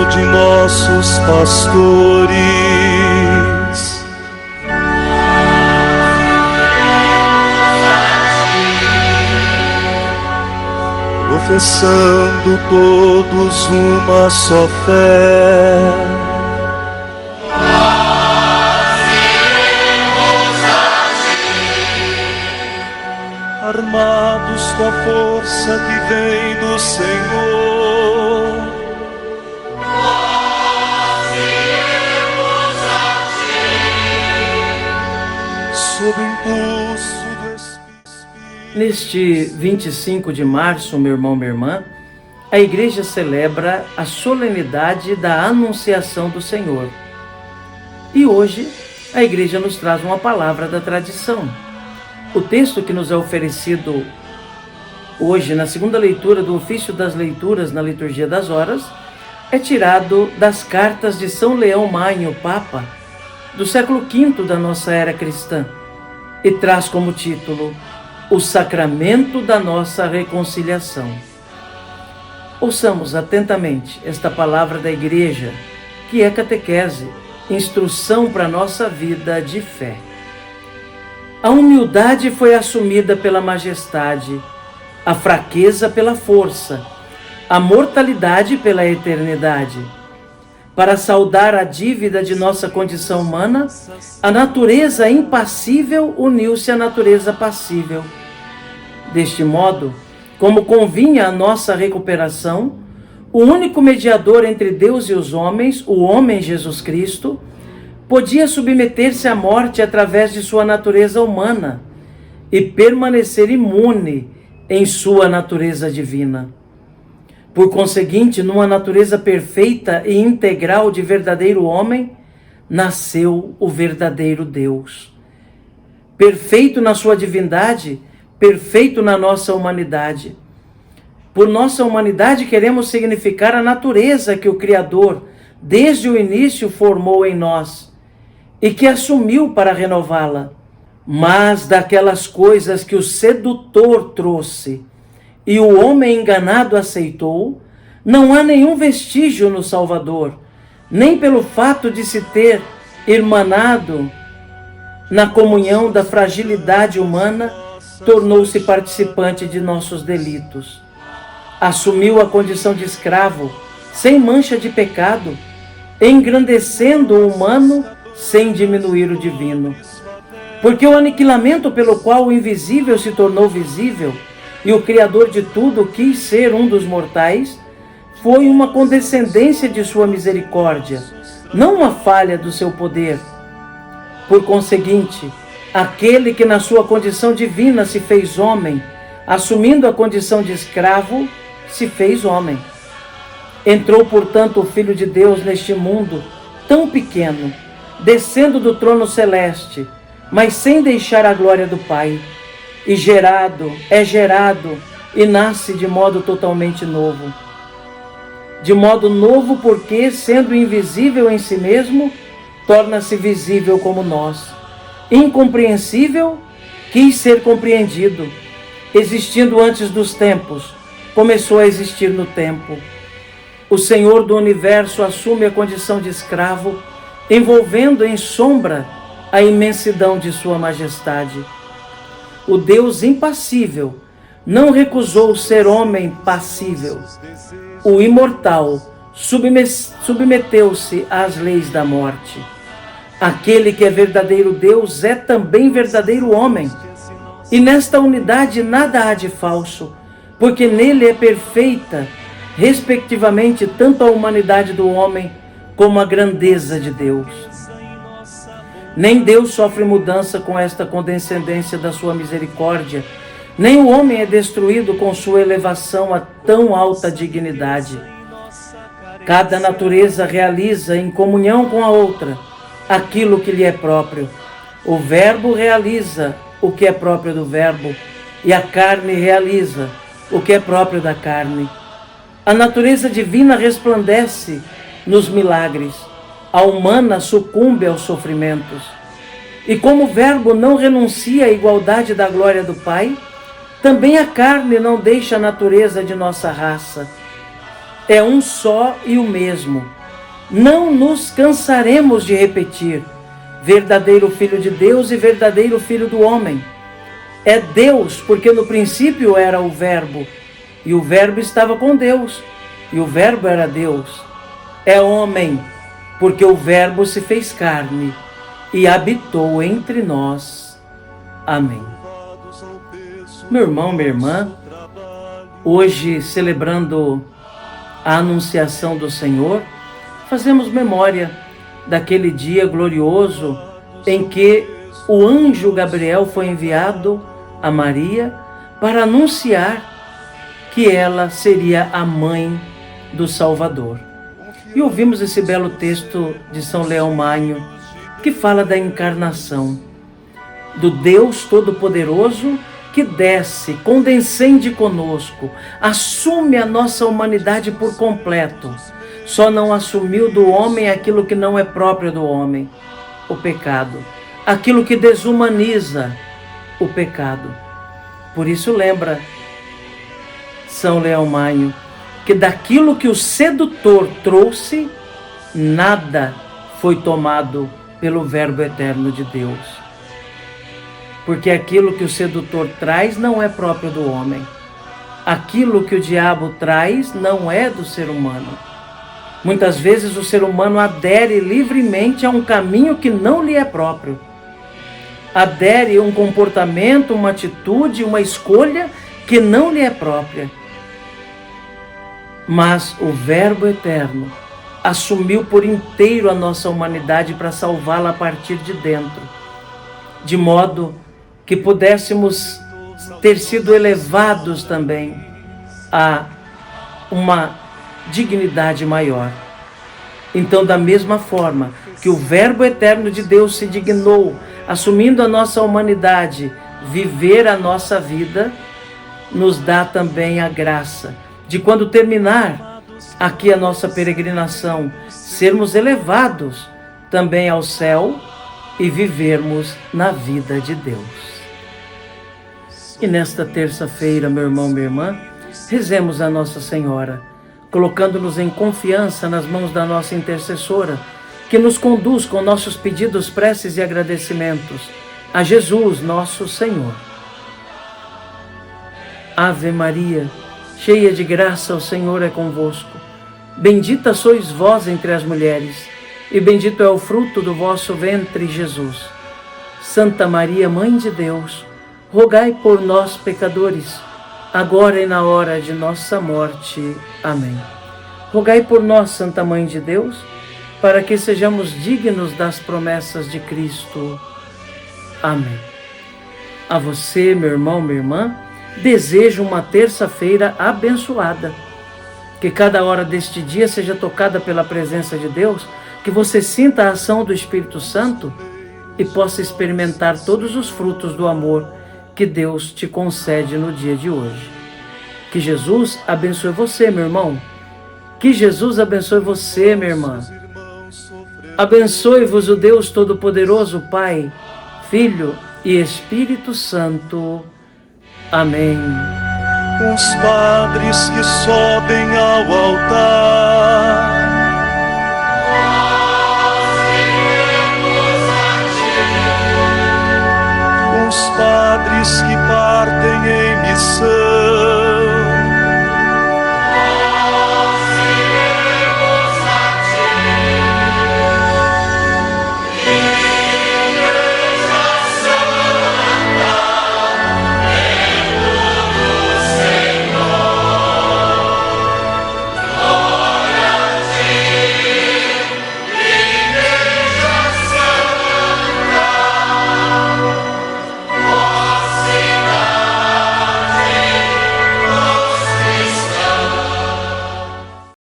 de nossos pastores. Professando todos uma só fé, armados com a força que vem do Senhor, nós iremos a ti, sob impulso do Espírito. Neste 25 de março, meu irmão, minha irmã, a igreja celebra a solenidade da Anunciação do Senhor. E hoje a igreja nos traz uma palavra da tradição. O texto que nos é oferecido hoje na segunda leitura do ofício das leituras na liturgia das horas é tirado das cartas de São Leão Magno, Papa, do século V da nossa era cristã, e traz como título O Sacramento da Nossa Reconciliação. Ouçamos atentamente esta palavra da igreja, que é catequese, instrução para a nossa vida de fé. A humildade foi assumida pela majestade, a fraqueza pela força, a mortalidade pela eternidade. Para saldar a dívida de nossa condição humana, a natureza impassível uniu-se à natureza passível. Deste modo, como convinha a nossa recuperação, o único mediador entre Deus e os homens, o homem Jesus Cristo, podia submeter-se à morte através de sua natureza humana e permanecer imune em sua natureza divina. Por conseguinte, numa natureza perfeita e integral de verdadeiro homem, nasceu o verdadeiro Deus. Perfeito na sua divindade, perfeito na nossa humanidade. Por nossa humanidade queremos significar a natureza que o Criador, desde o início, formou em nós e que assumiu para renová-la. Mas daquelas coisas que o sedutor trouxe e o homem enganado aceitou, não há nenhum vestígio no Salvador, nem pelo fato de se ter irmanado na comunhão da fragilidade humana, tornou-se participante de nossos delitos. Assumiu a condição de escravo, sem mancha de pecado, engrandecendo o humano sem diminuir o divino. Porque o aniquilamento pelo qual o invisível se tornou visível e o Criador de tudo quis ser um dos mortais, foi uma condescendência de sua misericórdia, não uma falha do seu poder. Por conseguinte, aquele que na sua condição divina se fez homem, assumindo a condição de escravo, se fez homem. Entrou, portanto, o Filho de Deus neste mundo tão pequeno, descendo do trono celeste, mas sem deixar a glória do Pai, e gerado e nasce de modo totalmente novo. De modo novo porque, sendo invisível em si mesmo, torna-se visível como nós. Incompreensível, quis ser compreendido. Existindo antes dos tempos, começou a existir no tempo. O Senhor do Universo assume a condição de escravo, envolvendo em sombra a imensidão de sua majestade. O Deus impassível não recusou ser homem passível. O imortal submeteu-se às leis da morte. Aquele que é verdadeiro Deus é também verdadeiro homem. E nesta unidade nada há de falso, porque nele é perfeita, respectivamente, tanto a humanidade do homem como a grandeza de Deus. Nem Deus sofre mudança com esta condescendência da sua misericórdia, nem o homem é destruído com sua elevação a tão alta dignidade. Cada natureza realiza, em comunhão com a outra, aquilo que lhe é próprio. O Verbo realiza o que é próprio do Verbo, e a carne realiza o que é próprio da carne. A natureza divina resplandece nos milagres, a humana sucumbe aos sofrimentos. E como o Verbo não renuncia à igualdade da glória do Pai, também a carne não deixa a natureza de nossa raça. é um só e o mesmo. Não nos cansaremos de repetir: verdadeiro Filho de Deus e verdadeiro Filho do homem. É Deus, porque no princípio era o Verbo, e o Verbo estava com Deus, e o Verbo era Deus. É homem, porque o Verbo se fez carne e habitou entre nós. Amém. Meu irmão, minha irmã, hoje, celebrando a anunciação do Senhor, fazemos memória daquele dia glorioso em que o anjo Gabriel foi enviado a Maria para anunciar que ela seria a mãe do Salvador. E ouvimos esse belo texto de São Leão Magno, que fala da encarnação, do Deus Todo-Poderoso que desce, condescende conosco, assume a nossa humanidade por completo. Só não assumiu do homem aquilo que não é próprio do homem, o pecado, aquilo que desumaniza o pecado. Por isso lembra São Leão Magno que daquilo que o sedutor trouxe, nada foi tomado pelo Verbo eterno de Deus. Porque aquilo que o sedutor traz não é próprio do homem. Aquilo que o diabo traz não é do ser humano. Muitas vezes o ser humano adere livremente a um caminho que não lhe é próprio. Adere a um comportamento, uma atitude, uma escolha que não lhe é própria. Mas o Verbo eterno assumiu por inteiro a nossa humanidade para salvá-la a partir de dentro, de modo que pudéssemos ter sido elevados também a uma dignidade maior. Então, da mesma forma que o Verbo eterno de Deus se dignou, assumindo a nossa humanidade, viver a nossa vida, nos dá também a graça de, quando terminar aqui a nossa peregrinação, sermos elevados também ao céu e vivermos na vida de Deus. E nesta terça-feira, meu irmão, minha irmã, rezemos a Nossa Senhora, colocando-nos em confiança nas mãos da nossa intercessora, que nos conduz com nossos pedidos, preces e agradecimentos a Jesus, nosso Senhor. Ave Maria, cheia de graça, o Senhor é convosco. Bendita sois vós entre as mulheres, e bendito é o fruto do vosso ventre, Jesus. Santa Maria, Mãe de Deus, rogai por nós, pecadores, agora e na hora de nossa morte. Amém. Rogai por nós, Santa Mãe de Deus, para que sejamos dignos das promessas de Cristo. Amém. A você, meu irmão, minha irmã, desejo uma terça-feira abençoada. Que cada hora deste dia seja tocada pela presença de Deus, que você sinta a ação do Espírito Santo e possa experimentar todos os frutos do amor que Deus te concede no dia de hoje. Que Jesus abençoe você, meu irmão. Que Jesus abençoe você, minha irmã. Abençoe-vos o Deus Todo-Poderoso, Pai, Filho e Espírito Santo. Amém. Os padres que sobem ao altar, os padres que